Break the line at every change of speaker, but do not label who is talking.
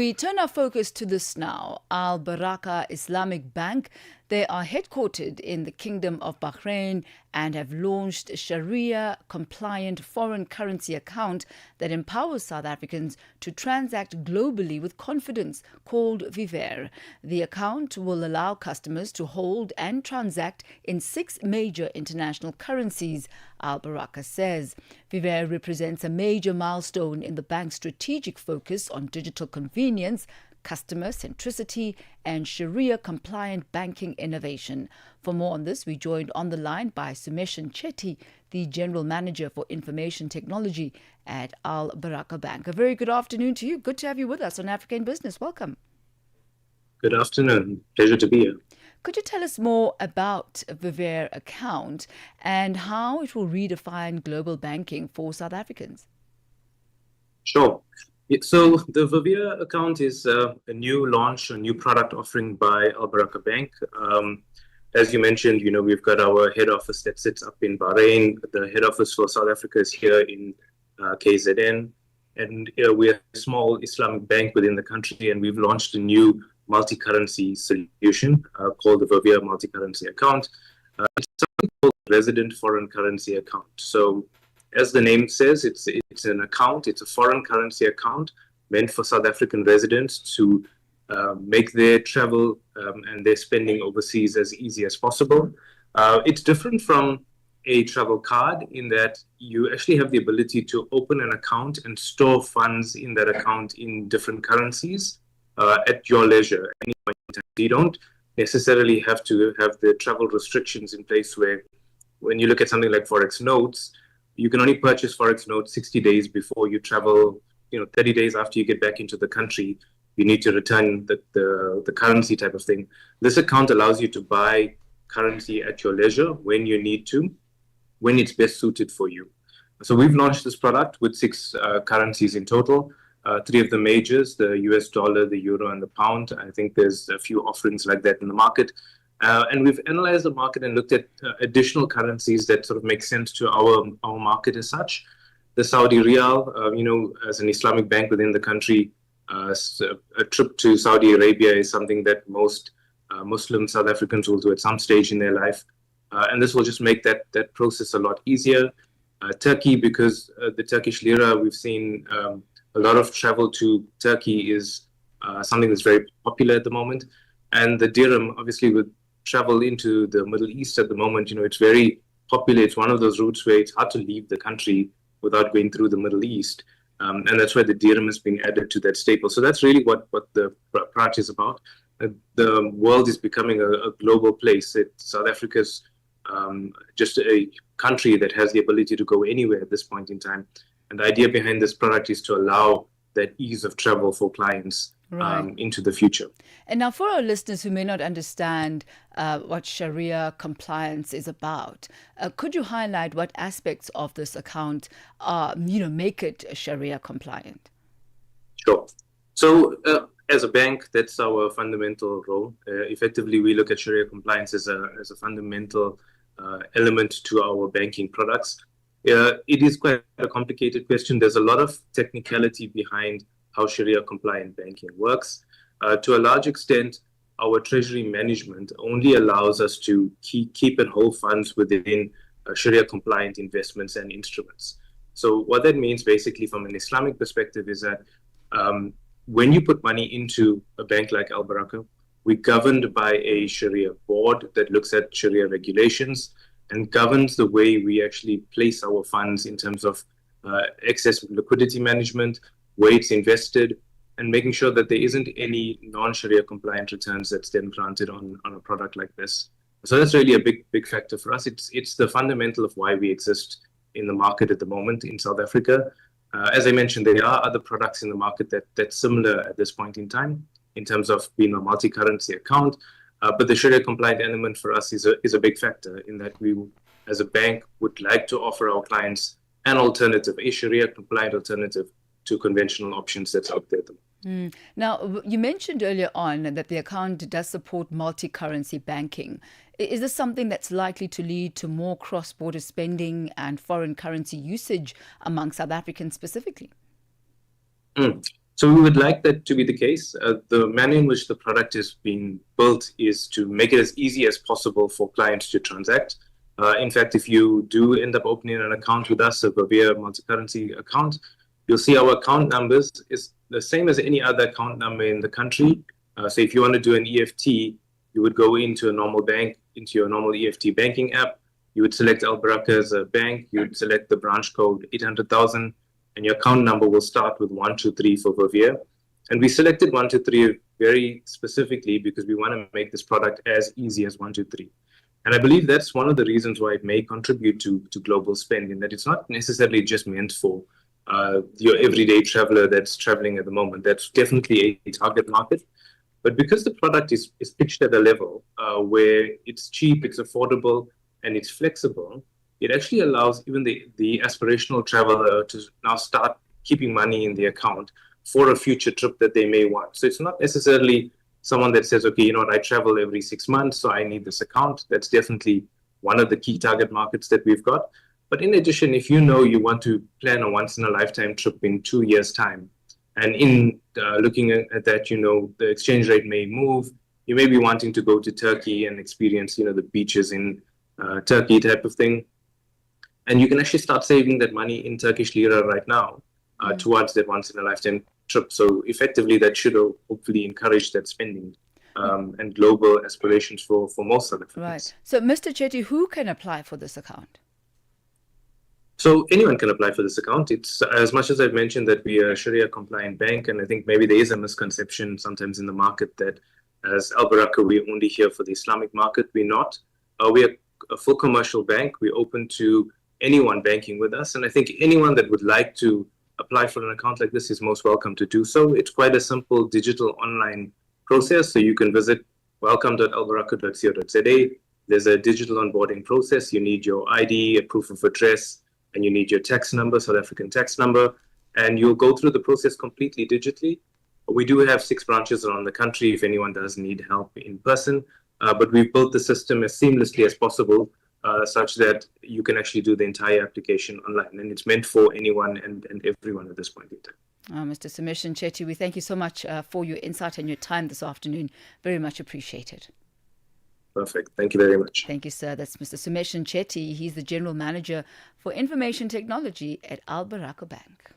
We turn our focus to this now. Baraka Islamic Bank. They are headquartered in the Kingdom of Bahrain and have launched a Shari'ah-compliant foreign currency account that empowers South Africans to transact globally with confidence, called Vivere. The account will allow customers to hold and transact in 6 major international currencies, Baraka says. Vivere represents a major milestone in the bank's strategic focus on digital convenience, customer centricity and Shari'ah-compliant banking innovation. For more on this, we joined on the line by Sumeshion Chetty, the General Manager for Information Technology at Baraka Bank. A very good afternoon to you. Good to have you with us on Africa in Business. Welcome.
Good afternoon. Pleasure to be here.
Could you tell us more about Vivere account and how it will redefine global banking for South Africans?
Sure. So the Vivere account is a new launch, a new product offering by Baraka Bank. As you mentioned, we've got our head office that sits up in Bahrain. The head office for South Africa is here in KZN. And we're a small Islamic bank within the country, and we've launched a new multi-currency solution called the Vivere multi-currency account. It's something called resident foreign currency account. So as the name says, it's an account, it's a foreign currency account meant for South African residents to make their travel and their spending overseas as easy as possible. It's different from a travel card in that you actually have the ability to open an account and store funds in that account in different currencies at your leisure. At any point in time. You don't necessarily have to have the travel restrictions in place where when you look at something like Forex notes, you can only purchase Forex notes 60 days before you travel. 30 days after you get back into the country, you need to return the currency type of thing. This account allows you to buy currency at your leisure when you need to, when it's best suited for you. So we've launched this product with 6 currencies in total. 3 of the majors, the US dollar, the euro, and the pound. I think there's a few offerings like that in the market. And we've analyzed the market and looked at additional currencies that sort of make sense to our market as such. The Saudi Riyal, as an Islamic bank within the country, a trip to Saudi Arabia is something that most Muslim South Africans will do at some stage in their life. And this will just make that process a lot easier. Turkey, because the Turkish lira, we've seen a lot of travel to Turkey is something that's very popular at the moment. And the dirham, obviously, with travel into the Middle East at the moment, it's very popular. It's one of those routes where it's hard to leave the country without going through the Middle East. And that's why the dirham is being added to that staple. So that's really what the product is about. The world is becoming a global place. South Africa's just a country that has the ability to go anywhere at this point in time. And the idea behind this product is to allow that ease of travel for clients into the future.
And now for our listeners who may not understand what Sharia compliance is about, could you highlight what aspects of this account make it Sharia compliant?
Sure. So as a bank, that's our fundamental role. Effectively, we look at Sharia compliance as a fundamental element to our banking products. It is quite a complicated question. There's a lot of technicality behind how Sharia-compliant banking works. To a large extent, our treasury management only allows us to keep and hold funds within Sharia-compliant investments and instruments. So what that means basically from an Islamic perspective is that when you put money into a bank like Baraka, we're governed by a Sharia board that looks at Sharia regulations and governs the way we actually place our funds in terms of excess liquidity management, where it's invested, and making sure that there isn't any non-Sharia compliant returns that's then granted on a product like this. So that's really a big factor for us. It's the fundamental of why we exist in the market at the moment in South Africa. As I mentioned, there are other products in the market that's similar at this point in time in terms of being a multi-currency account. But the Sharia compliant element for us is a big factor in that we, as a bank, would like to offer our clients an alternative, a Sharia compliant alternative to conventional options that's out there.
Now, you mentioned earlier on that the account does support multi-currency banking. Is this something that's likely to lead to more cross-border spending and foreign currency usage among South Africans specifically?
So we would like that to be the case. The manner in which the product is being built is to make it as easy as possible for clients to transact. In fact, if you do end up opening an account with us, a Vivere multi-currency account, you'll see our account numbers is the same as any other account number in the country. So if you want to do an EFT, you would go into a normal bank, into your normal EFT banking app. You would select Al Baraka as a bank. You would select the branch code 800,000, and your account number will start with 123 for Vivere. And we selected 123 very specifically because we want to make this product as easy as 123. And I believe that's one of the reasons why it may contribute to global spend, in that it's not necessarily just meant for your everyday traveler that's traveling at the moment. That's definitely a target market. But because the product is pitched at a level where it's cheap, it's affordable, and it's flexible, it actually allows even the aspirational traveler to now start keeping money in the account for a future trip that they may want. So it's not necessarily someone that says, okay, you know what, I travel every 6 months, so I need this account. That's definitely one of the key target markets that we've got. But in addition, if you know you want to plan a once-in-a-lifetime trip in 2 years' time, and in looking at that, you know, the exchange rate may move, you may be wanting to go to Turkey and experience, you know, the beaches in Turkey type of thing. And you can actually start saving that money in Turkish lira right now towards that once-in-a-lifetime trip. So effectively, that should hopefully encourage that spending and global aspirations for most South Africans.
Right. So, Mr. Chetty, who can apply for this account?
So anyone can apply for this account. It's as much as I've mentioned that we are a Shari'ah-Compliant bank, and I think maybe there is a misconception sometimes in the market that as Al Baraka, we're only here for the Islamic market. We're not. We're a full commercial bank. We're open to anyone banking with us. And I think anyone that would like to apply for an account like this is most welcome to do so. It's quite a simple digital online process. So you can visit welcome.albaraka.co.za. There's a digital onboarding process. You need your ID, a proof of address, and you need your tax number, South African tax number. And you'll go through the process completely digitally. We do have 6 branches around the country if anyone does need help in person. But we've built the system as seamlessly as possible, such that you can actually do the entire application online. And it's meant for anyone and everyone at this point in time.
Mr. Sumeshion Chetty, we thank you so much for your insight and your time this afternoon. Very much appreciated.
Perfect. Thank you very much.
Thank you, sir. That's Mr. Sumeshion Chetty. He's the General Manager for Information Technology at Al Baraka Bank.